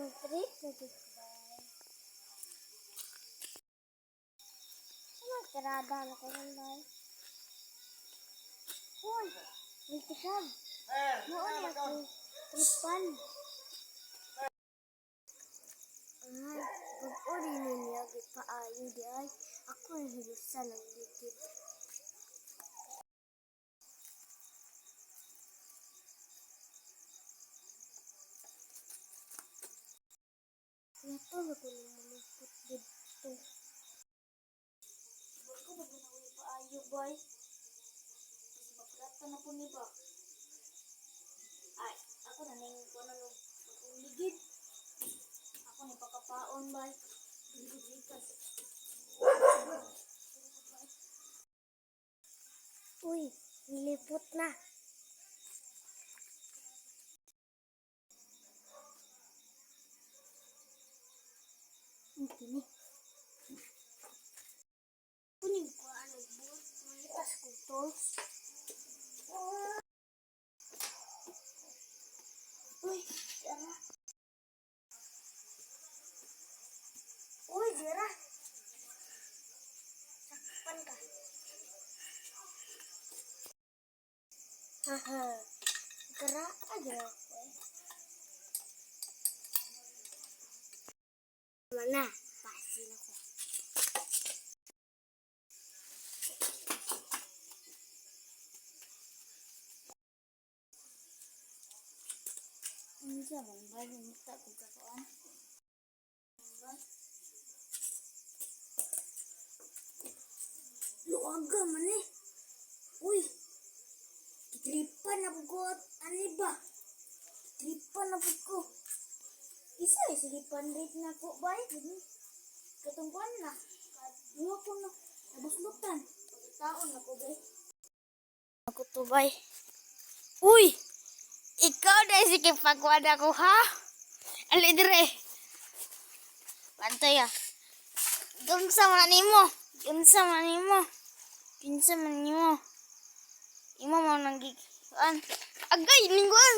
Trick na dito ba? Ano tirada na ko nun ba? Uy! May tikab! Noon na ko tripan. Pag-uri ninyo, gipaayo di ay ako ang hilusan ng likid. Ito na ko nang malipot dito. Bago ba na ulit paayo, boy? Kasi maplata na po ni ba? Ay, ako na nang kung ano nung ligid. Ako na pagkapaon, boy. Ligid-ligas. Uy, nilipot na. Ini. Kuning ko ano buot, malitas ko tools. Uy, Dara. Uy, Dara. Sakpan ka. Haha. Gerak aja aku. Mana? Pasin aku. Ini siapa yang baru minta bukaan? Lu agak mana? Uy, tripan na bugot. Ano ba? Tripan na bugot. Isa silipan rate na po ba? Katungkuan na. Dua ko na. Nabuslutan. Taon na po ba? Ako to ba? Uy! Ikaw na si kipagwada ko ha? Ali dire. Bantay ah. Gumsa man nimo. Gumsa man nimo. Kinsa man nimo. Imo mo nang gikan. Agay linggon.